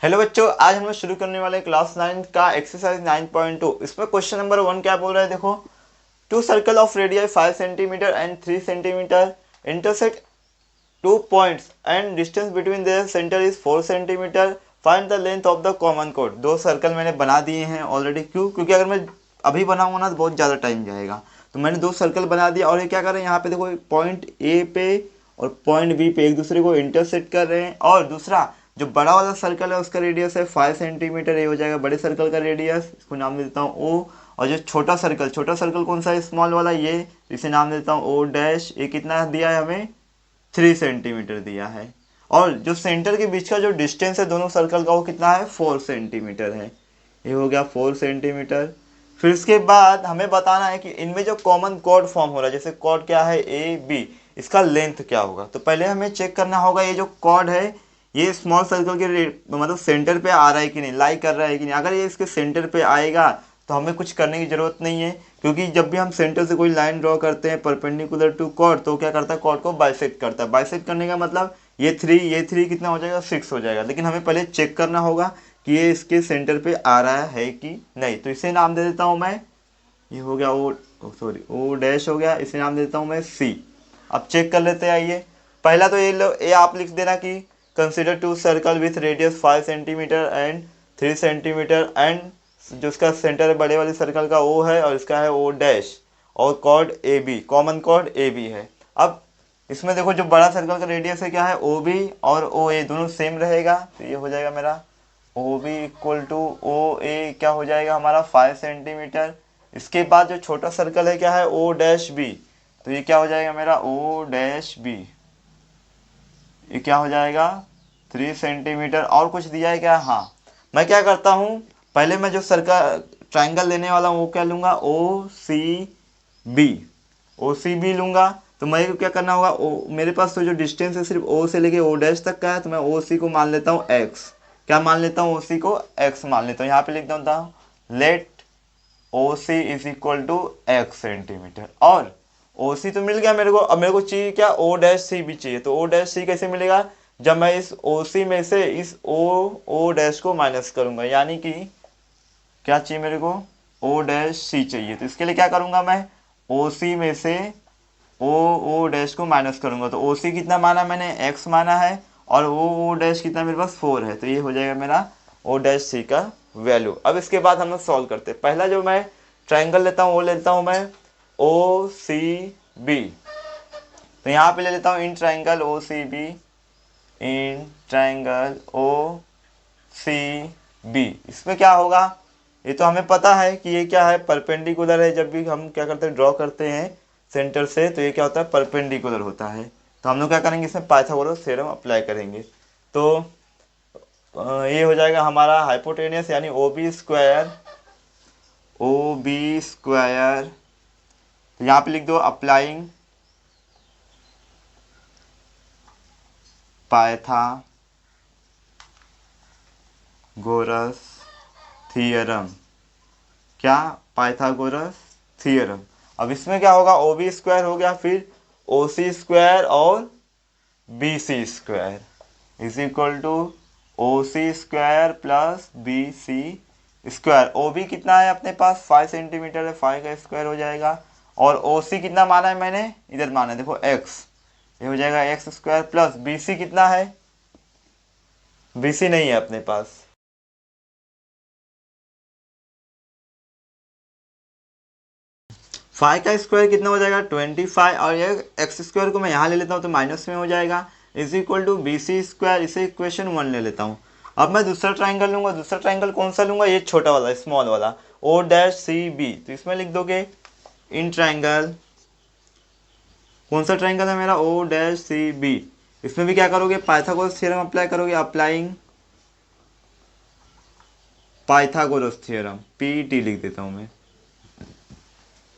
Hello बच्चों, आज हम लोग शुरू करने वाले क्लास 9 का एक्सरसाइज 9.2। इसमें क्वेश्चन नंबर 1 क्या बोल रहा है, देखो। Two circle of radius 5 centimetre and 3 centimetre intersect two points and distance between their centre is 4 centimetre. Find the length of the common कोड। दो सर्कल मैंने बना दिए हैं ऑलरेडी। क्यों? क्योंकि अगर मैं अभी बनाऊंगा ना तो बहुत ज़्यादा टाइम जाएगा। तो मैंने दो सर्कल बना दिया और ये क्या कर रहे हैं, यहाँ पे देखो पॉइंट ए पे और पॉइंट बी पे एक दूसरे को इंटरसेक्ट कर रहे हैं। और दूसरा जो बड़ा वाला सर्कल है उसका रेडियस है 5 सेंटीमीटर। ये हो जाएगा बड़े सर्कल का रेडियस, इसको नाम दे देता हूँ ओ। और जो छोटा सर्कल कौन सा है, स्मॉल वाला, ये इसे नाम देता हूँ ओ डैश। ये कितना दिया है हमें, 3 सेंटीमीटर दिया है। और जो सेंटर के बीच का जो डिस्टेंस है दोनों सर्कल का वो कितना है, 4 सेंटीमीटर है। ये हो गया 4 सेंटीमीटर। फिर इसके बाद हमें बताना है कि इनमें जो कॉमन कॉर्ड फॉर्म हो रहा है, जैसे कॉर्ड क्या है ए बी, इसका लेंथ क्या होगा। तो पहले हमें चेक करना होगा ये जो कॉर्ड है ये स्मॉल सर्कल के मतलब सेंटर पे आ रहा है कि नहीं, लाई कर रहा है कि नहीं। अगर ये इसके सेंटर पे आएगा तो हमें कुछ करने की ज़रूरत नहीं है, क्योंकि जब भी हम सेंटर से कोई लाइन ड्रॉ करते हैं परपेंडिकुलर टू कॉर्ड तो क्या करता है, कॉर्ड को बाइसेक्ट करता है। बाइसेक्ट करने का मतलब ये थ्री कितना हो जाएगा, 6 हो जाएगा। लेकिन हमें पहले चेक करना होगा कि ये इसके सेंटर पे आ रहा है कि नहीं। तो इसे नाम दे देता हूँ मैं, ये हो गया ओ, सॉरी ओ डैश हो गया। इसे नाम देता हूँ मैं सी। अब चेक कर लेते हैं, आइए। पहला तो ये आप लिख देना कि consider two circle with radius 5 centimetre and 3 centimetre and जो इसका सेंटर है बड़े वाले सर्कल का ओ है और इसका है ओ डैश। और chord A B, common chord A B है। अब इसमें देखो जो बड़ा सर्कल का रेडियस है क्या है, ओ बी, और ओ ए दोनों सेम रहेगा। तो ये हो जाएगा मेरा O B equal to O A, क्या हो जाएगा हमारा 5 सेंटीमीटर। इसके बाद जो छोटा सर्कल है क्या है, ओ डैश बी। तो ये क्या हो जाएगा मेरा ओ डैश बी, ये क्या हो जाएगा 3 सेंटीमीटर। और कुछ दिया है क्या, हाँ। मैं क्या करता हूँ, पहले मैं जो सर्कल ट्राइंगल लेने वाला हूँ वो क्या लूँगा, ओ सी बी। ओ सी बी लूँगा। तो मेरे को क्या करना होगा, मेरे पास तो जो डिस्टेंस है सिर्फ ओ से लेके ओ डैश तक का है, तो मैं ओ सी को मान लेता हूँ एक्स। क्या मान लेता हूँ, ओ सी को एक्स मान लेता हूँ। यहाँ पे लिख देता हूँ let O C is equal to x centimetre. और ओ सी तो मिल गया मेरे को। अब मेरे को चाहिए क्या, ओ डैश सी भी चाहिए। तो ओ डैश सी कैसे मिलेगा, जब मैं इस ओ सी में से इस ओ डैश को माइनस करूंगा। यानी कि क्या चाहिए मेरे को, ओ डैश सी चाहिए। तो इसके लिए क्या करूंगा मैं, ओ सी में से ओ डैश को माइनस करूंगा। तो ओ सी कितना माना मैंने, एक्स माना है। और ओ डैश कितना मेरे पास 4 है। तो ये हो जाएगा मेरा ओ डैश सी का वैल्यू। अब इसके बाद हम लोग सॉल्व करते हैं। पहला जो मैं ट्राइंगल लेता हूँ वो लेता हूँ मैं ओ सी बी। तो यहाँ पे ले लेता हूँ in triangle O C B, in triangle O C B. इसमें क्या होगा, ये तो हमें पता है कि ये क्या है, परपेंडिकुलर है। जब भी हम क्या करते हैं, ड्रॉ करते हैं सेंटर से, तो ये क्या होता है, परपेंडिकुलर होता है। तो हम लोग क्या करेंगे, इसमें पाइथागोरस थ्योरम अप्लाई करेंगे। तो ये हो जाएगा हमारा हाइपोटेनियस यानी O B square, O B square. तो यहाँ पे लिख दो अप्लाइंग पाइथागोरस थियरम। क्या, पाइथागोरस थियरम। अब इसमें क्या होगा, ओ बी स्क्वायर हो गया, फिर ओ सी स्क्वायर और B C square is equal to O C square plus B C square. O B कितना है अपने पास, 5 सेंटीमीटर है, 5 का स्क्वायर हो जाएगा। और ओ सी कितना माना है मैंने, इधर माना है देखो एक्स, ये हो जाएगा x square plus B C कितना है, बी सी नहीं है अपने पास। 5 का स्क्वायर कितना हो जाएगा 25। और ये एक्स स्क्वायर को मैं यहाँ ले लेता हूँ तो माइनस में हो जाएगा, is equal to B C square. इसे इक्वेशन 1 ले लेता हूँ। अब मैं दूसरा ट्राइंगल लूंगा। दूसरा ट्राइंगल कौन सा लूंगा, ये छोटा वाला स्मॉल वाला ओ डैश सी बी। तो इसमें लिख दोगे इन ट्राइंगल, कौन सा ट्राइंगल है मेरा, ओ डैश सी बी। इसमें भी क्या करोगे, पाइथागोरस थ्योरम अप्लाई करोगे। Applying Pythagoras theorem, P T लिख देता हूँ मैं।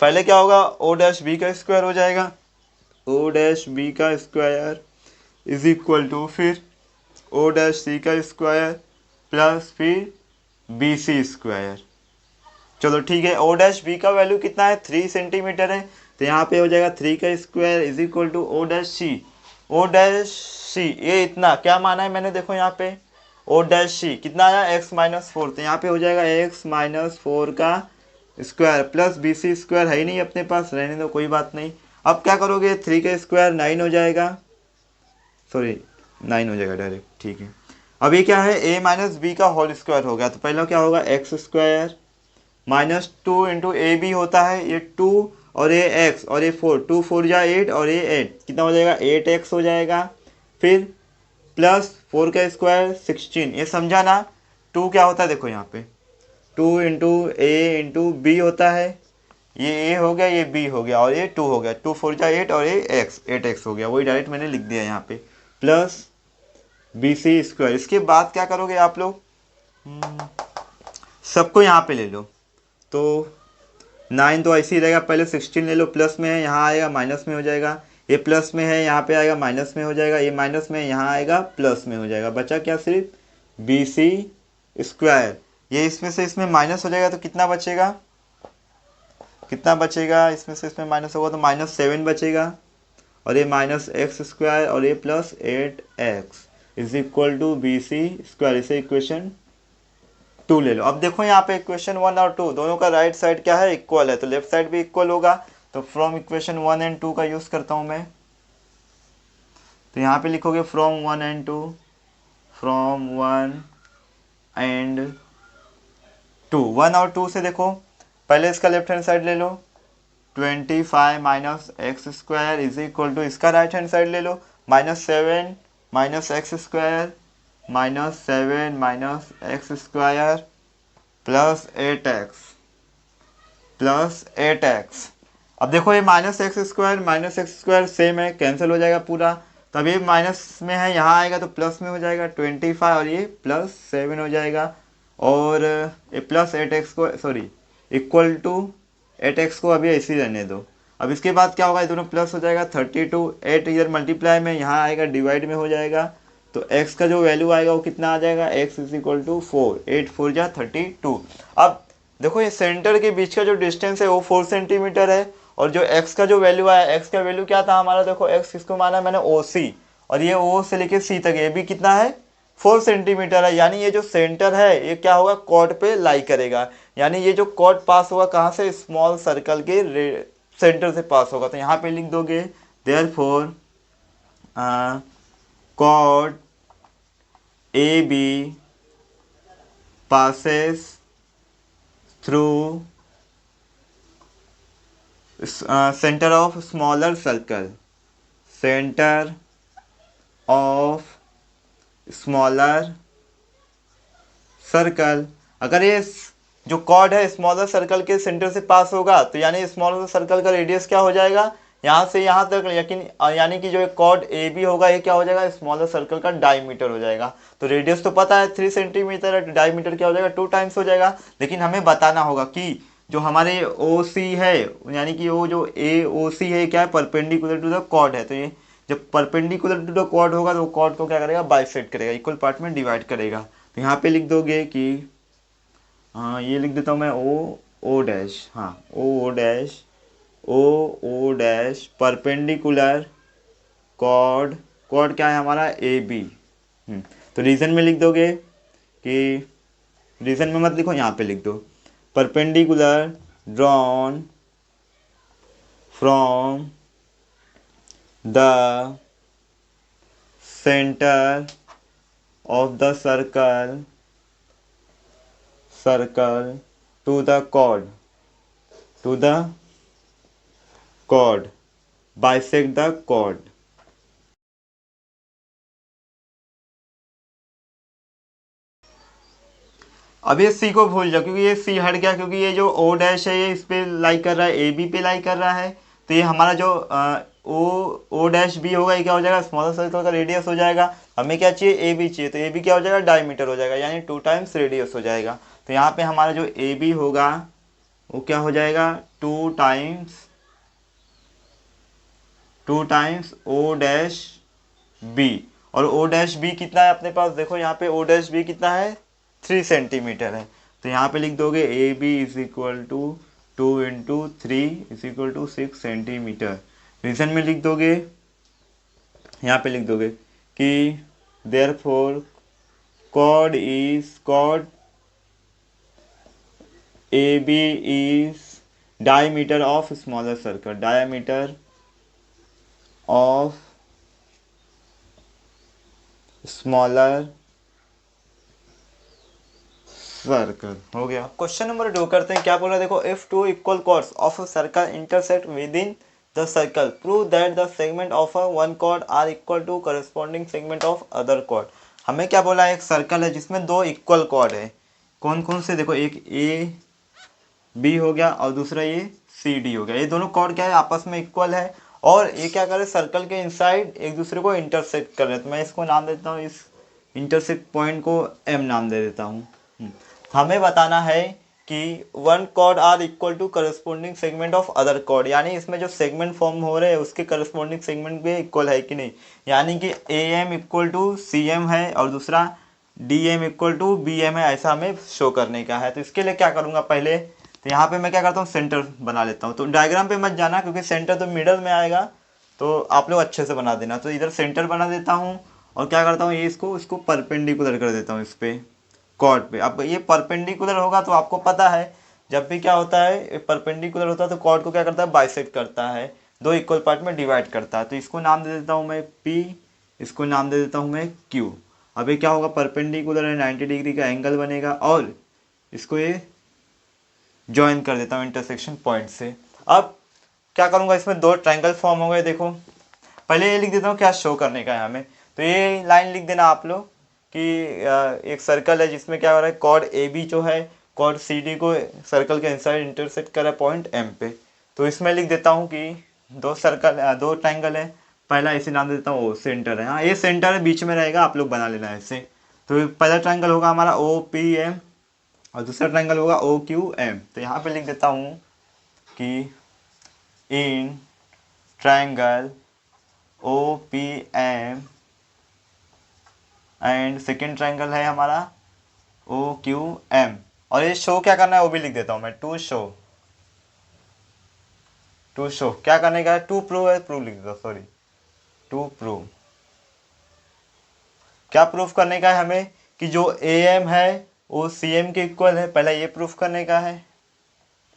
पहले क्या होगा, ओ डैश बी का स्क्वायर हो जाएगा, ओ डैश बी का स्क्वायर इज इक्वल टू फिर ओ डैश सी का स्क्वायर प्लस फिर बी सी स्क्वायर। चलो ठीक है, ओ डैश बी का वैल्यू कितना है, 3 सेंटीमीटर है। तो यहाँ पे हो जाएगा 3 का square is equal to O dash C. O dash C ये इतना क्या माना है मैंने, देखो यहाँ पे ओ डैश सी कितना आया एक्स माइनस फोर, तो यहाँ पे हो जाएगा एक्स माइनस फोर का square plus B C square है ही नहीं अपने पास, रहने दो कोई बात नहीं। अब क्या करोगे, थ्री का स्क्वायर नाइन हो जाएगा, सॉरी नाइन हो जाएगा डायरेक्ट, ठीक है। अब ये क्या है, ए माइनस बी का होल स्क्वायर हो गया, तो पहला क्या होगा x square minus two into A B होता है, ये टू और ये एक्स और ये फोर, टू फोर जा एट और ये एट, कितना हो जाएगा एट एक्स हो जाएगा। फिर प्लस फोर का स्क्वायर सिक्सटीन, ये समझा ना। टू क्या होता है देखो यहाँ पे, to into A into B होता है, ये ए हो गया ये बी हो गया और ये टू हो गया, टू फोर जा एट और ये एक्स एट एक्स हो गया, वही डायरेक्ट मैंने लिख दिया यहाँ पे, प्लस बी सी स्क्वायर। इसके बाद क्या करोगे आप लोग, सबको यहाँ पे ले लो, तो नाइन तो ऐसे ही रहेगा, पहले सिक्सटीन ले लो, प्लस में है यहाँ आएगा माइनस में हो जाएगा, ये प्लस में है यहाँ पे आएगा माइनस में हो जाएगा, ये माइनस में यहाँ आएगा प्लस में हो जाएगा, बचा क्या सिर्फ बी सी स्क्वायर। ये इसमें से इसमें माइनस हो जाएगा तो कितना बचेगा, कितना बचेगा, इसमें से इसमें माइनस होगा तो माइनस सेवन बचेगा, और ये माइनस एक्स स्क्वायर और ये plus eight x is equal to B C square. इसे इक्वेशन टू ले लो। अब देखो यहाँ पे इक्वेशन वन और टू दोनों का राइट साइड क्या है, इक्वल है, तो लेफ्ट साइड भी इक्वल होगा, तो from equation one and two का यूज करता हूँ मैं, तो यहाँ पे लिखोगे from one and two, from one and two, one और टू से देखो पहले इसका लेफ्ट हैंड साइड ले लो, 25 minus x square is equal to, इसका राइट हैंड साइड ले लो, minus seven minus x square, minus seven minus x square plus eight x, plus eight x. अब देखो ये माइनस एक्स स्क्वायर सेम है, cancel हो जाएगा पूरा, तब ये माइनस में है यहाँ आएगा तो प्लस में हो जाएगा 25 और ये प्लस सेवन हो जाएगा, और ये प्लस एट एक्स को sorry equal to eight x को अभी ऐसे ही रहने दो। अब इसके बाद क्या होगा, ये दोनों प्लस हो जाएगा 32, एट इधर मल्टीप्लाई में यहाँ आएगा डिवाइड में हो जाएगा, तो x का जो वैल्यू आएगा वो कितना आ जाएगा, x is equal to four, eight four जा 32। अब देखो ये सेंटर के बीच का जो डिस्टेंस है वो 4 सेंटीमीटर है, और जो x का जो वैल्यू आया, x का वैल्यू क्या था हमारा, देखो x किसको माना मैंने ओ सी, और ये ओ से लेके सी तक ये भी कितना है 4 सेंटीमीटर है, यानी ये जो सेंटर है ये क्या होगा कॉर्ड पे लाई करेगा, यानी ये जो कॉर्ड पास होगा कहाँ से, स्मॉल सर्कल के सेंटर से पास होगा, तो यहाँ पे लिख दोगे therefore chord AB passes through center of smaller circle, center of smaller circle. अगर ये जो कॉर्ड है स्मॉलर सर्कल के सेंटर से पास होगा तो यानी स्मॉलर सर्कल का रेडियस क्या हो जाएगा, यहाँ से यहाँ तक, लेकिन यानी कि जो कॉर्ड ए बी होगा ये क्या हो जाएगा, स्मॉलर सर्कल का डायमीटर हो जाएगा। तो रेडियस तो पता है 3 सेंटीमीटर है, डायमीटर क्या हो जाएगा 2 टाइम्स हो जाएगा, लेकिन हमें बताना होगा कि जो हमारे ओ सी है यानी कि वो जो ए ओ सी है क्या है, परपेंडिकुलर टू द कॉर्ड है, तो ये जब परपेंडिकुलर टू द कॉर्ड होगा तो वो कॉर्ड को क्या करेगा, बाइसेक्ट करेगा, इक्वल पार्ट में डिवाइड करेगा। तो यहाँ पे लिख दोगे कि हाँ ये लिख देता हूँ मैं ओ डैश, हाँ O dash O dash perpendicular chord, chord क्या है हमारा ए बी। तो रीजन में लिख दोगे कि रीजन में मत लिखो, यहाँ पे लिख दो perpendicular drawn from the centre of the circle to the chord bisect the chord। अब ये सी को भूल जाओ क्योंकि ये सी हट गया, क्योंकि ये जो ओ डैश है ये इस पे लाई कर रहा है, ए बी पे लाई कर रहा है, तो ये हमारा जो ओ डैश बी होगा ये क्या हो जाएगा, स्मॉलर सर्कल का रेडियस हो जाएगा। हमें क्या चाहिए, ए बी चाहिए, तो ए बी क्या हो जाएगा, डायमीटर हो जाएगा, यानी 2 टाइम्स रेडियस हो जाएगा। तो यहाँ पे हमारा जो ए बी होगा वो क्या हो जाएगा, 2 टाइम्स ओ डैश बी, और ओ डैश बी कितना है अपने पास, देखो यहाँ पे ओ डैश बी कितना है 3 सेंटीमीटर है, तो यहाँ पे लिख दोगे A B is equal to 2 into 3 is equal to 6 centimetre. Reason में लिख दोगे, यहाँ पे लिख दोगे कि therefore chord AB is diameter of smaller circle, diameter of smaller circle. हो गया। क्वेश्चन नंबर 2 करते हैं, क्या बोला देखो, if two equal chords of a circle intersect within the circle prove that the segment of a one chord are equal to corresponding segment of other chord. हमें क्या बोला है, एक सर्कल है जिसमें दो इक्वल कॉर्ड है। कौन कौन से, देखो एक ए बी हो गया और दूसरा ये सी डी हो गया। ये दोनों कॉर्ड क्या है, आपस में इक्वल है और ये क्या करे, सर्कल के इनसाइड एक दूसरे को इंटरसेक्ट कर रहे हैं। तो मैं इसको नाम देता हूँ, इस इंटरसेक्ट पॉइंट को एम नाम दे देता हूँ। हमें बताना है कि one chord are equal to corresponding segment of other chord, यानी इसमें जो सेगमेंट फॉर्म हो रहे हैं उसके करस्पॉन्डिंग सेगमेंट भी इक्वल है कि नहीं। यानी कि A M equal to C M है और दूसरा D M equal to B M है, ऐसा हमें शो करने का है। तो इसके लिए क्या करूँगा, पहले तो यहाँ पे मैं क्या करता हूँ, सेंटर बना लेता हूँ। तो डायग्राम पे मत जाना क्योंकि सेंटर तो मिडल में आएगा, तो आप लोग अच्छे से बना देना। तो इधर सेंटर बना देता हूँ और क्या करता हूँ, ये इसको परपेंडिकुलर कर देता हूँ इस पे कॉर्ड पे। अब ये परपेंडिकुलर होगा तो आपको पता है जब भी क्या होता है परपेंडिकुलर होता है तो कॉर्ड को क्या करता है, बाइसेक्ट करता है, दो इक्वल पार्ट में डिवाइड करता है। तो इसको नाम दे देता हूँ मैं P, इसको नाम दे देता हूँ मैं Q। अब ये क्या होगा, परपेंडिकुलर है, 90 डिग्री का एंगल बनेगा और इसको ये ज्वाइन कर देता हूँ इंटरसेक्शन पॉइंट से। अब क्या करूँगा, इसमें दो ट्रायंगल फॉर्म हो गए। देखो पहले ये लिख देता हूँ क्या शो करने का है हमें। तो ये लाइन लिख देना आप लोग कि एक सर्कल है जिसमें क्या हो रहा है, कॉर्ड ए बी जो है कॉर्ड सी डी को सर्कल के इनसाइड इंटरसेक्ट कर रहा है पॉइंट एम पे। तो इसमें लिख देता हूँ कि दो ट्रायंगल है। पहला इसे नाम देता हूँ ओ, सेंटर है। हाँ ये सेंटर है, बीच में रहेगा, आप लोग बना लेना ऐसे। तो पहला ट्रायंगल होगा हमारा ओ पी एम और दूसरा ट्रायंगल होगा ओ क्यू एम। तो यहाँ पे लिख देता हूँ कि in triangle O P M and second triangle है हमारा ओ क्यू एम। और ये शो क्या करना है वो भी लिख देता हूँ मैं, टू शो क्या करने का है, टू प्रूव है, प्रूव लिख देता हूँ, सॉरी टू प्रूव। क्या प्रूफ करने का है हमें कि जो ए एम है वो सी एम के इक्वल है, पहला ये प्रूफ करने का है,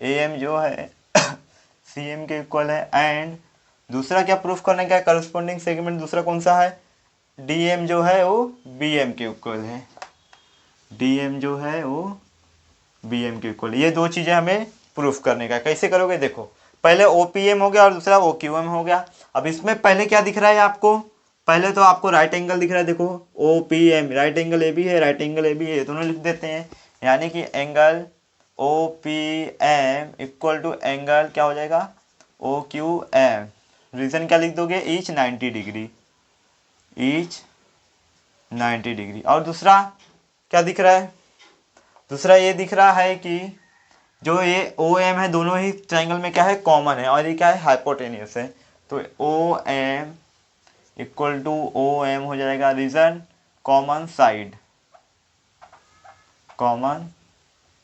ए एम जो है सी एम के इक्वल है। एंड दूसरा क्या प्रूफ करने का है, करस्पॉन्डिंग सेगमेंट दूसरा कौन सा है, डी एम जो है वो बी एम के इक्वल है, डी एम जो है वो बी एम के इक्वल। ये दो चीज़ें हमें प्रूफ करने का। कैसे करोगे, देखो पहले ओ पी एम हो गया और दूसरा ओ क्यू एम हो गया। अब इसमें पहले क्या दिख रहा है आपको, पहले तो आपको राइट एंगल दिख रहा है। देखो O P M, right angle A B है, राइट एंगल ए बी है, दोनों लिख देते हैं। यानी कि angle O P M equal to angle क्या हो जाएगा, ओ क्यू एम। रीजन क्या लिख दोगे, ईच 90 डिग्री, ईच 90 डिग्री। और दूसरा क्या दिख रहा है, दूसरा ये दिख रहा है कि जो ये ओ एम है दोनों ही ट्रायंगल में क्या है, कॉमन है और ये क्या है, हाइपोटेनियस है। तो O M equal to O M हो जाएगा reason common side, common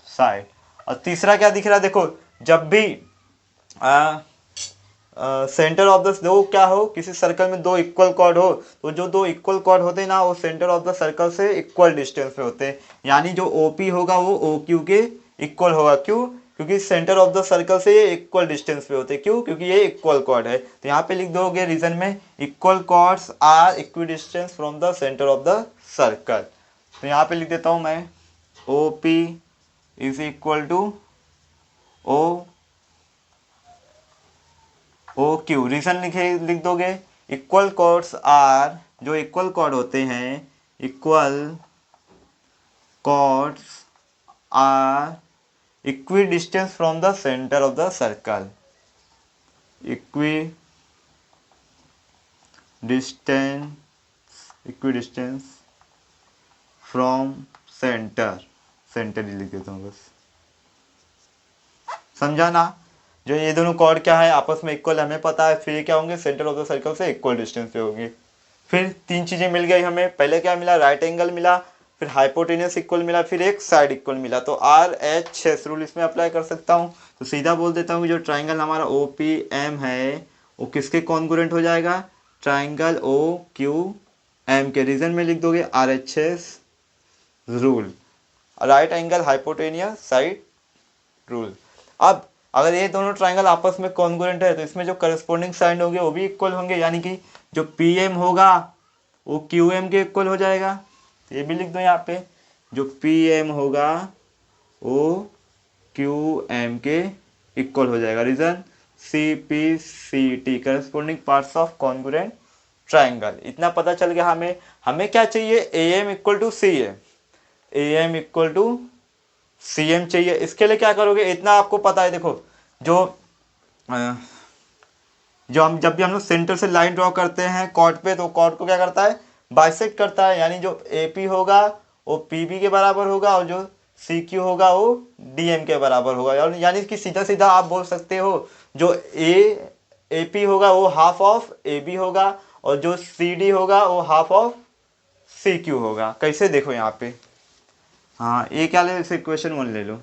side. और तीसरा क्या दिख रहा है, देखो जब भी सेंटर ऑफ द दो क्या हो, किसी सर्कल में दो इक्वल कॉर्ड हो तो जो दो इक्वल कॉर्ड होते हैं ना वो सेंटर ऑफ द सर्कल से इक्वल डिस्टेंस पे होते हैं। यानी जो ओ पी होगा वो ओ क्यू के इक्वल होगा। क्यों, क्योंकि सेंटर ऑफ द सर्कल से ये इक्वल डिस्टेंस पे होते हैं। क्यों, क्योंकि ये इक्वल कॉर्ड है। तो यहाँ पे लिख दोगे रीजन में, equal chords are equidistant from the centre of the circle. तो यहाँ पे लिख देता हूँ मैं O P is equal to O Q. Reason लिख दोगे, इक्वल कॉर्ड्स आर, जो इक्वल कॉर्ड होते हैं, equal chords are equidistant from the centre of the circle, equidistant from centre, centre ही लिख देता हूँ बस, समझा ना। जो ये दोनों कॉर्ड क्या है, आपस में इक्वल हमें पता है, फिर ये क्या होंगे, सेंटर ऑफ द सर्कल से इक्वल डिस्टेंस पे होंगे। फिर तीन चीजें मिल गई हमें, पहले क्या मिला, राइट एंगल मिला, फिर हाइपोटेनियस इक्वल मिला, फिर एक साइड इक्वल मिला। तो आर एच शेष रूल इसमें अप्लाई कर सकता हूँ। तो सीधा बोल देता हूँ जो ट्राइंगल हमारा ओ पी एम है वो किसके कॉन्ग्रुएंट हो जाएगा, ट्राइंगल ओ क्यू एम के। रीजन में लिख दोगे R H S rule, right angle hypotenuse side rule. अब अगर ये दोनों ट्राइंगल आपस में कॉन्ग्रुएंट है तो इसमें जो करस्पॉन्डिंग साइड होंगे वो भी इक्वल होंगे, यानी कि जो पी एम होगा वो क्यू एम के इक्वल हो जाएगा। तो ये भी लिख दो यहाँ पे, जो पी एम होगा वो क्यू एम के इक्वल हो जाएगा। Reason C P C T corresponding parts of congruent triangle. इतना पता चल गया हमें। हमें क्या चाहिए, A M equal to C M, A M equal to C M चाहिए। इसके लिए क्या करोगे, इतना आपको पता है। देखो जो जो हम जब भी हम लोग सेंटर से लाइन ड्रॉ करते हैं कॉर्ड पे, तो कॉर्ड को क्या करता है, बाइसेक्ट करता है। यानी जो ए पी होगा वो पी बी के बराबर होगा और जो सी क्यू होगा वो डी एम के बराबर होगा। और यानी कि सीधा सीधा आप बोल सकते हो जो ए पी होगा वो हाफ ऑफ ए बी होगा और जो सी डी होगा वो हाफ ऑफ सी क्यू होगा। कैसे, देखो यहाँ पे, हाँ ये क्या ले, इसे इक्वेशन 1 ले लो।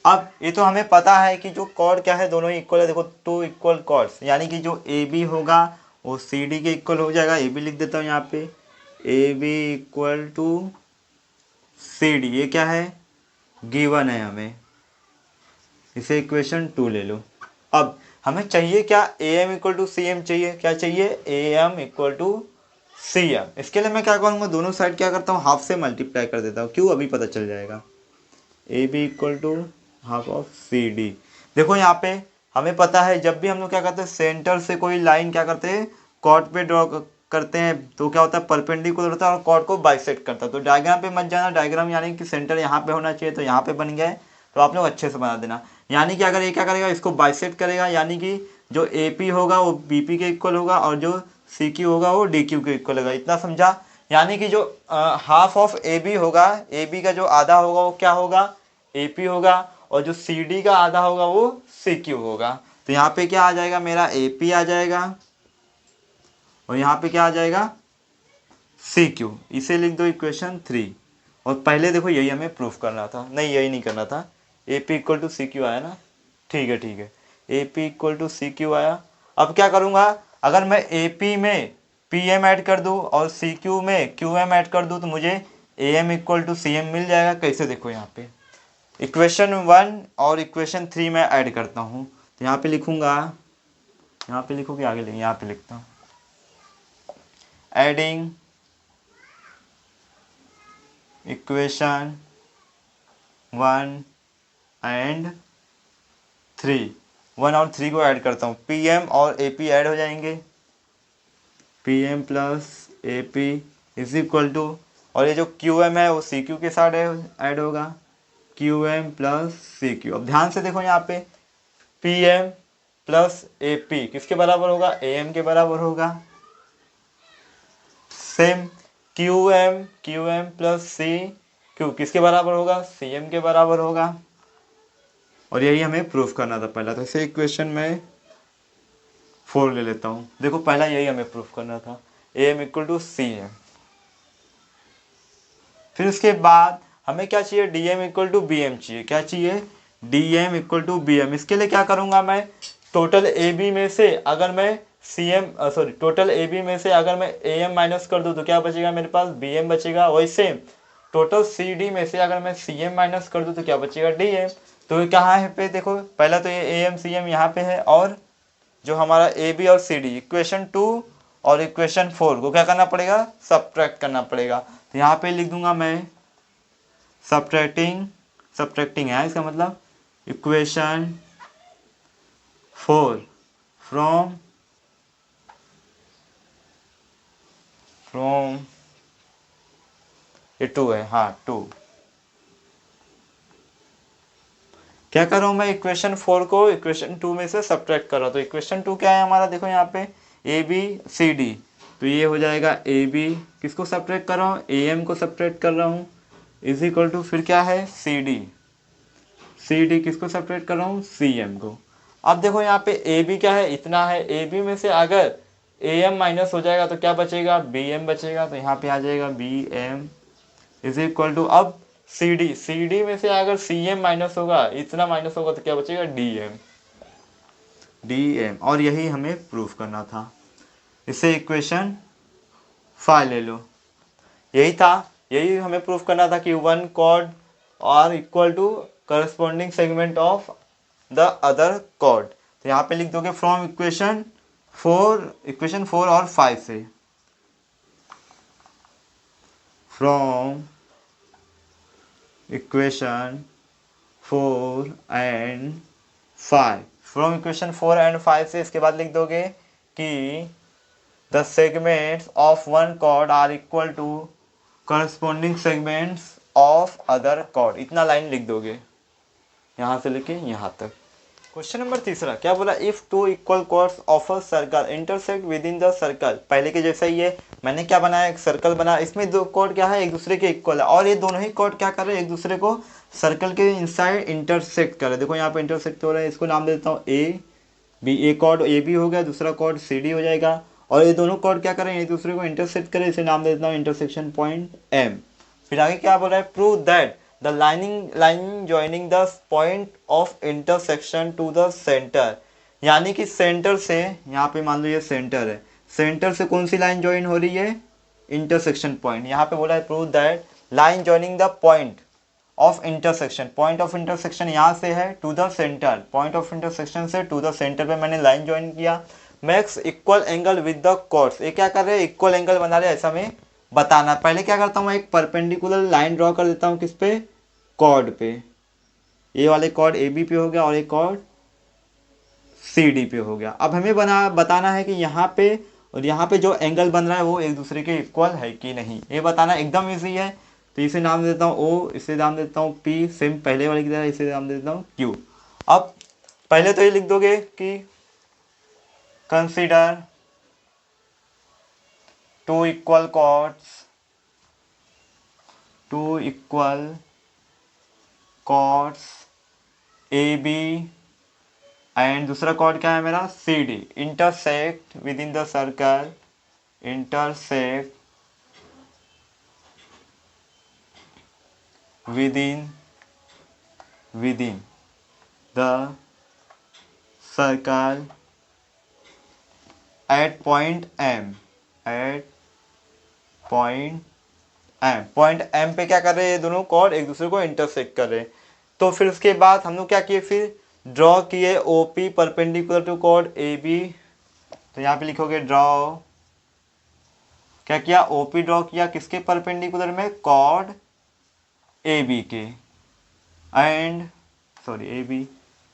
अब ये तो हमें पता है कि जो कॉर्ड क्या है, दोनों ही इक्वल है। देखो टू इक्वल कॉर्ड्स, यानी कि जो ए बी होगा वो सी डी के इक्वल हो जाएगा। ए बी लिख देता हूँ यहाँ पे, A B equal to C D. ये क्या है, गिवन है हमें, इसे इक्वेशन 2 ले लो। अब हमें चाहिए क्या, A M equal to C M चाहिए। क्या चाहिए, A M equal to C M. इसके लिए मैं क्या करूँगा, दोनों साइड क्या करता हूँ, हाफ से मल्टीप्लाई कर देता हूँ। क्यों, अभी पता चल जाएगा। A B equal to half of C D. देखो यहाँ पे हमें पता है जब भी हम लोग क्या करते हैं, सेंटर से कोई लाइन क्या करते हैं, कॉर्ड पे ड्रॉ करते हैं, तो क्या होता है, परपेंडिकुलर होता है और कॉर्ड को बाइसेक्ट करता है। तो डायग्राम पे मत जाना, डायग्राम यानी कि सेंटर यहाँ पे होना चाहिए, तो यहाँ पे बन गया है। तो आप लोग अच्छे से बना देना। यानी कि अगर ये क्या करेगा, इसको बाइसेक्ट करेगा, यानी कि जो ए पी होगा वो बी पी के इक्वल होगा और जो सी क्यू होगा वो डी क्यू के इक्वल होगा। इतना समझा। यानी कि जो हाफ ऑफ ए बी होगा, ए बी का जो आधा होगा वो क्या होगा, ए पी होगा और जो सी डी का आधा होगा वो सी क्यू होगा। तो यहाँ पे क्या आ जाएगा, मेरा ए पी आ जाएगा और यहाँ पे क्या आ जाएगा, सी क्यू। इसे लिख दो इक्वेशन 3। और पहले देखो यही हमें प्रूफ करना था, नहीं यही नहीं करना था। A P equal to C Q आया ना, ठीक है ठीक है, A P equal to C Q आया। अब क्या करूँगा, अगर मैं ए पी में पी एम ऐड कर दूँ और सी क्यू में क्यू एम ऐड कर दूँ तो मुझे A M equal to C M मिल जाएगा। कैसे, देखो यहाँ पे इक्वेशन 1 और इक्वेशन 3 में ऐड करता हूँ। तो यहाँ पे लिखूँगा, यहाँ पे लिखो कि आगे लिखेंगे, यहाँ पे लिखता हूँ, एडिंग इक्वेशन 1 एंड 3, 1 और 3 को ऐड करता हूँ। पी एम और ए पी ऐड हो जाएंगे, P M plus A P is equal to, और ये जो क्यू एम है वो सी क्यू के साथ ऐड होगा, Q M plus C Q. अब ध्यान से देखो यहाँ पे, P M plus A P किसके बराबर होगा, ए एम के बराबर होगा। Same Q M plus C Q किसके बराबर होगा, सी एम के बराबर होगा। और यही हमें प्रूफ करना था पहला। तो इसे इक्वेशन में 4 ले लेता हूँ। देखो पहला यही हमें प्रूफ करना था, A M equal to C M. फिर उसके बाद हमें क्या चाहिए, D M equal to B M चाहिए। क्या चाहिए, D M equal to B M. इसके लिए क्या करूँगा मैं, टोटल ए बी में से अगर मैं C M total A B में से अगर मैं ए एम माइनस कर दूँ तो क्या बचेगा, मेरे पास बी एम बचेगा। वैसे टोटल सी डी में से अगर मैं सी एम माइनस कर दूँ तो क्या बचेगा, डी एम। तो ये कहाँ है पे, देखो पहला तो ये ए एम सी एम यहाँ पे है, और जो हमारा ए बी और सी डी, इक्वेशन 2 और इक्वेशन 4 को क्या करना पड़ेगा, सब्ट्रैक्ट करना पड़ेगा। तो यहाँ पे लिख दूंगा मैं सब्ट्रैक्टिंग है इसका मतलब, इक्वेशन 4 फ्रॉम ये 2 है, हाँ 2। क्या कर रहा हूँ मैं, इक्वेशन 4 को इक्वेशन 2 में से सब्ट्रैक्ट कर रहा हूँ। तो इक्वेशन 2 क्या है हमारा, देखो यहाँ पे ए बी सी डी, तो ये हो जाएगा ए बी, किसको सब्ट्रैक्ट कर रहा हूँ, ए एम को सब्ट्रैक्ट कर रहा हूँ, इज इक्वल टू फिर क्या है, सी डी किसको सब्ट्रैक्ट कर रहा हूँ, सी एम को। अब देखो यहाँ पे ए बी क्या है, इतना है, ए बी में से अगर ए एम माइनस हो जाएगा तो क्या बचेगा, बी एम बचेगा। तो यहाँ पे आ जाएगा B M is equal to, अब सी डी में से अगर सी एम माइनस होगा, इतना माइनस होगा तो क्या बचेगा, डी एम। और यही हमें प्रूफ करना था। इसे इक्वेशन 5 ले लो, यही था। यही हमें प्रूफ करना था कि one chord are equal to corresponding segment of the other chord. तो यहाँ पे लिख दोगे फ्रॉम इक्वेशन 4 और 5 से, from equation 4 and 5, from equation 4 and 5 से इसके बाद लिख दोगे कि the segments of one chord are equal to corresponding segments of other chord. इतना लाइन लिख दोगे यहाँ से लेके यहाँ तक। क्वेश्चन नंबर तीसरा क्या बोला, if two equal chords of a circle intersect within the circle. पहले के जैसा ही है, मैंने क्या बनाया, एक सर्कल बनाया, इसमें दो कॉर्ड क्या है, एक दूसरे के इक्वल है, और ये दोनों ही कॉर्ड क्या कर रहे हैं, एक दूसरे को सर्कल के इनसाइड इंटरसेक्ट कर रहे हैं। देखो यहाँ पे इंटरसेक्ट हो रहा है, इसको नाम दे देता हूँ A B. A chord A B हो गया, दूसरा कॉर्ड सी डी हो जाएगा, और ये दोनों कॉर्ड क्या करें, एक दूसरे को इंटरसेक्ट करें, इसे नाम दे देता हूँ इंटरसेक्शन पॉइंट एम। फिर आगे क्या बोल रहा है, prove that the line joining the point of intersection to the centre. यानी कि सेंटर से, यहाँ पे मान लो ये सेंटर है, सेंटर से कौन सी लाइन ज्वाइन हो रही है, इंटरसेक्शन पॉइंट। यहाँ पे बोला है prove that line joining the point of intersection, point of intersection यहाँ से है to the centre, point of intersection से टू द सेंटर पे मैंने लाइन ज्वाइन किया, makes equal angle with the chords. ये क्या कर रहे हैं, इक्वल एंगल बना रहे हैं, ऐसा में बताना। पहले क्या करता हूँ, एक परपेंडिकुलर लाइन ड्रॉ कर देता हूँ, किस पे, कॉर्ड पे। ये वाले कॉर्ड ए बी पे हो गया और एक कॉर्ड सी डी पे हो गया। अब हमें बताना है कि यहाँ पे और यहाँ पे जो एंगल बन रहा है वो एक दूसरे के इक्वल है कि नहीं, ये बताना एकदम ईजी है। तो इसे नाम देता हूँ ओ, इसे नाम देता हूँ पी, सेम पहले वाले की तरह इसे नाम देता हूँ क्यू। अब पहले तो ये लिख दोगे कि consider two equal chords A B and दूसरा कॉर्ड क्या है मेरा, C D, intersect within the circle, intersect within the circle at point M, point M पे क्या कर रहे हैं, ये दोनों कॉर्ड एक दूसरे को इंटरसेक्ट कर रहे हैं। तो फिर उसके बाद हम लोग क्या किए, फिर ड्रॉ किए O P perpendicular to chord A B. तो यहाँ पे लिखोगे ड्रॉ, क्या किया, ओ पी ड्रॉ किया, किसके परपेंडिकुलर में, कॉर्ड ए बी के, एंड ए बी।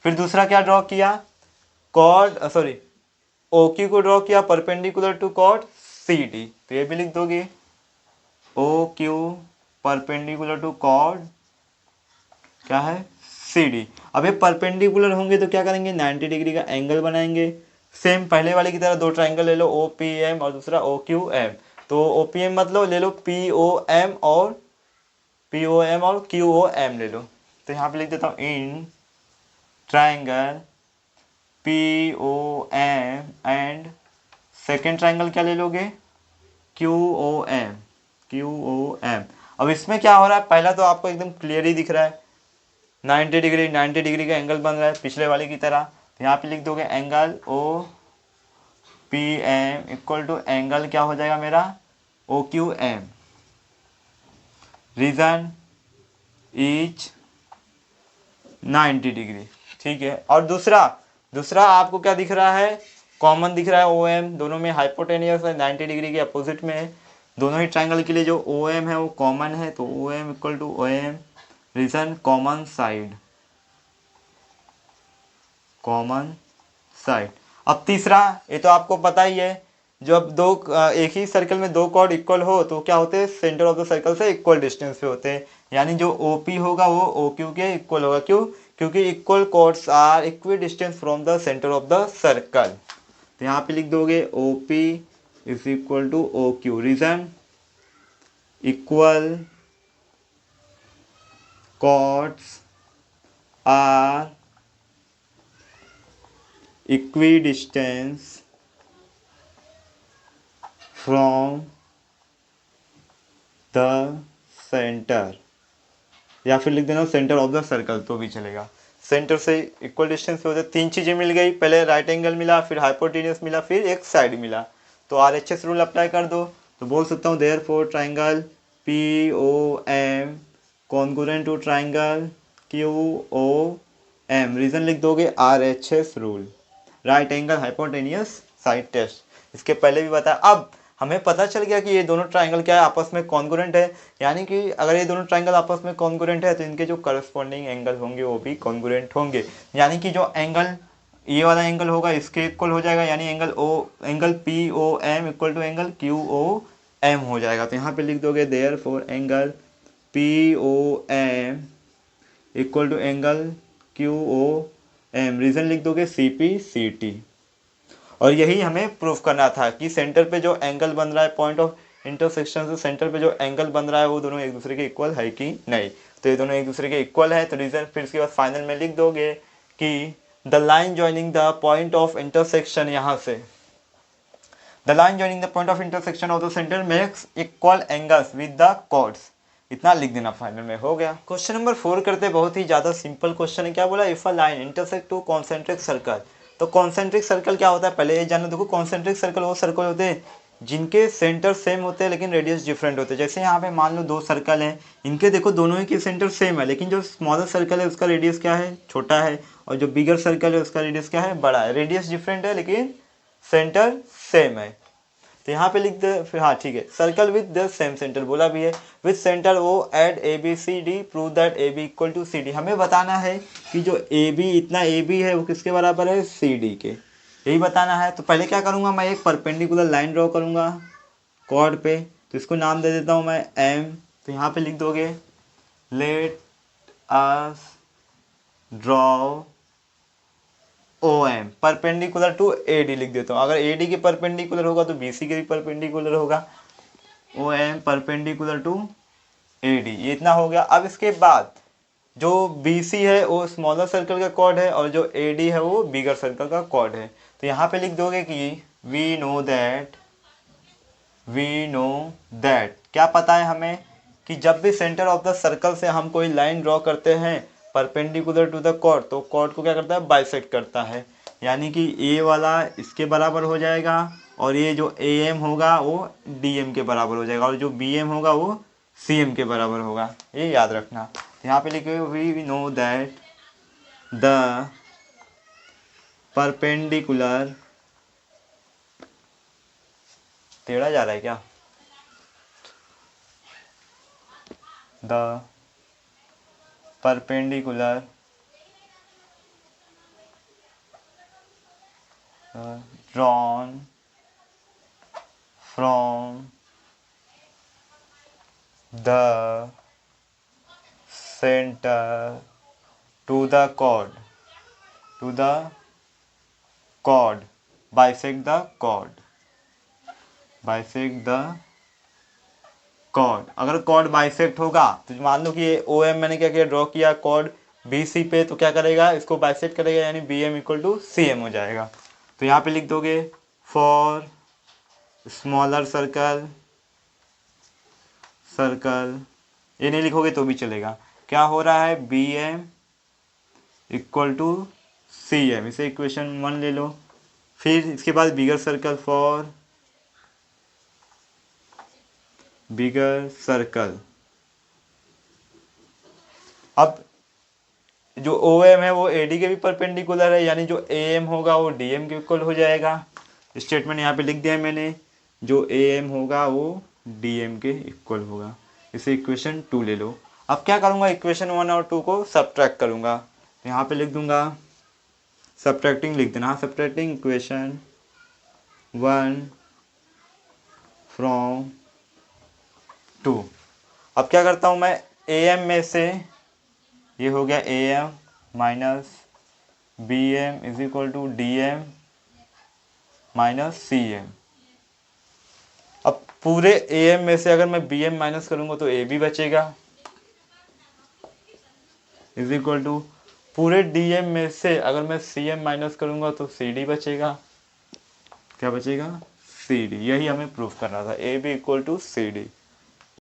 फिर दूसरा क्या ड्रॉ किया, कॉर्ड ओ क्यू को ड्रॉ किया perpendicular to chord C D. तो ये भी लिख दोगे O Q perpendicular to chord क्या है, सी डी। अब ये परपेंडिकुलर होंगे तो क्या करेंगे, 90 डिग्री का एंगल बनाएंगे। सेम पहले वाले की तरह दो ट्राइंगल ले लो, ओ पी एम और दूसरा ओ क्यू एम। तो ओ पी एम मतलब ले लो पी ओ एम और क्यू ओ एम ले लो। तो यहाँ पे लिख देता हूँ in triangle P O M and second triangle क्या ले लोगे, क्यू ओ एम। अब इसमें क्या हो रहा है, पहला तो आपको एकदम क्लियर ही दिख रहा है, 90 डिग्री का एंगल बन रहा है पिछले वाले की तरह। तो यहाँ पे लिख दोगे angle O P M equal to angle क्या हो जाएगा मेरा, O Q M. Reason is 90 degree, ठीक है। और दूसरा आपको क्या दिख रहा है, कॉमन दिख रहा है ओ एम, दोनों में हाइपोटेनियस है, 90 डिग्री के अपोजिट में है। दोनों ही ट्राइंगल के लिए जो ओ एम है वो कॉमन है, तो O M equal to O M. Reason common side. अब तीसरा, ये तो आपको पता ही है, जब एक ही सर्कल में दो कॉर्ड इक्वल हो तो क्या होते हैं, सेंटर ऑफ द सर्कल से इक्वल डिस्टेंस पे होते हैं। यानी जो OP होगा वो OQ के इक्वल होगा, क्यों, क्योंकि equal chords are equidistant from the centre of the circle. तो यहाँ पे लिख दोगे OP is equal to OQ। Reason equal chords are equidistant from the centre, या फिर लिख देना सेंटर ऑफ द सर्कल तो भी चलेगा। सेंटर से इक्वल डिस्टेंस पे होते, तीन चीज़ें मिल गई, पहले राइट एंगल मिला, फिर हाइपोटेनियस मिला, फिर एक साइड मिला। तो RHS रूल अप्लाई कर दो, तो बोल सकता हूँ therefore triangle P O M congruent to triangle Q O M. Reason लिख दोगे RHS rule, right angle hypotenuse side test. इसके पहले भी बताया। अब हमें पता चल गया कि ये दोनों ट्राइंगल क्या है, आपस में कॉन्ग्रुएंट है, यानी कि अगर ये दोनों ट्राइंगल आपस में कॉन्ग्रुएंट है तो इनके जो करस्पॉन्डिंग एंगल होंगे वो भी कॉन्ग्रुएंट होंगे, यानी कि जो एंगल ये वाला एंगल होगा इसके इक्वल हो जाएगा, यानी angle POM equal to angle QOM हो जाएगा। तो यहाँ पे लिख दोगे therefore angle POM equal to angle QOM। रीजन लिख दोगे CPCT। और यही हमें प्रूफ करना था कि सेंटर पे जो एंगल बन रहा है, पॉइंट ऑफ इंटरसेक्शन से सेंटर पे जो एंगल बन रहा है वो दोनों एक दूसरे के इक्वल है कि नहीं। तो ये दोनों एक दूसरे के इक्वल है, तो रीजन फिर इसके बाद फाइनल में लिख दोगे कि the line joining the point of intersection, यहाँ से the line joining the point of intersection of the centre makes equal angles with the chords. इतना लिख देना, फाइनल में हो गया। क्वेश्चन नंबर 4 करते, बहुत ही ज्यादा सिंपल क्वेश्चन है। क्या बोला, if a line intersect to concentric circle. तो कॉन्सेंट्रिक सर्कल क्या होता है पहले ये जानो। देखो कॉन्सेंट्रिक सर्कल वो सर्कल होते हैं जिनके सेंटर सेम होते हैं लेकिन रेडियस डिफरेंट होते हैं। जैसे यहाँ पे मान लो 2 सर्कल हैं, इनके देखो दोनों ही के सेंटर सेम है, लेकिन जो स्मॉलर सर्कल है उसका रेडियस क्या है, छोटा है, और जो बिगर सर्कल है उसका रेडियस क्या है, बड़ा है। रेडियस डिफरेंट है लेकिन सेंटर सेम है। तो यहाँ पे लिख दे फिर, हाँ ठीक है। Circle with the same centre बोला भी है, with centre O at ABCD prove that AB equal to CD। हमें बताना है कि जो AB इतना AB है वो किसके बराबर है, CD के, यही बताना है। तो पहले क्या करूँगा, मैं एक परपेंडिकुलर लाइन ड्रॉ करूँगा कॉर्ड पे, तो इसको नाम दे देता हूँ मैं M। तो यहाँ पे लिख दोगे let us draw OM perpendicular to AD लिख देता हूँ। अगर AD के परपेंडिकुलर होगा तो BC के भी परपेंडिकुलर होगा। OM परपेंडिकुलर टू AD, ये इतना हो गया। अब इसके बाद जो BC है वो स्मॉलर सर्कल का कॉर्ड है और जो AD है वो बिगर सर्कल का कॉर्ड है। तो यहाँ पे लिख दोगे कि वी नो दैट क्या पता है हमें कि जब भी सेंटर ऑफ द सर्कल से हम कोई लाइन ड्रॉ करते हैं परपेंडिकुलर टू द कॉर्ड, तो कॉर्ड को क्या करता है, बाइसेक्ट करता है, यानी कि ए वाला इसके बराबर हो जाएगा और ये जो AM होगा वो DM के बराबर हो जाएगा और जो BM होगा वो CM के बराबर होगा, ये याद रखना। यहाँ पे लिखे we know that the perpendicular, टेढ़ा जा रहा है क्या, the perpendicular drawn from the center to the chord bisect the chord। अगर कॉर्ड बाइसेक्ट होगा तो मान लो कि ये OM मैंने क्या किया, ड्रॉ किया कॉर्ड BC पे, तो क्या करेगा, इसको बाइसेक्ट करेगा, यानी BM इक्वल टू CM हो जाएगा। तो यहाँ पे लिख दोगे फॉर स्मॉलर सर्कल, ये नहीं लिखोगे तो भी चलेगा। क्या हो रहा है, BM इक्वल टू CM, इसे इक्वेशन 1 ले लो। फिर इसके बाद बिगर सर्कल, फॉर बिगर सर्कल। अब जो OM है वो AD के भी परपेंडिकुलर है, यानी जो AM होगा वो DM के इक्वल हो जाएगा। स्टेटमेंट यहाँ पे लिख दिया है मैंने, जो AM होगा वो DM के इक्वल होगा। इसे इक्वेशन 2 ले लो। अब क्या करूँगा, इक्वेशन 1 और 2 को सब्ट्रैक्ट करूँगा। तो यहाँ पे लिख दूंगा सब्ट्रैक्टिंग, लिख देना सब्ट्रैक्टिंग इक्वेशन 1 फ्रॉम 2। अब क्या करता हूँ मैं, AM में से ये हो गया AM minus BM is equal to DM minus CM। अब पूरे AM में से अगर मैं BM माइनस करूंगा तो AB बचेगा, इज इक्वल टू पूरे DM में से अगर मैं CM माइनस करूंगा तो CD बचेगा। क्या बचेगा, CD। यही हमें प्रूफ करना था, AB इक्वल टू CD।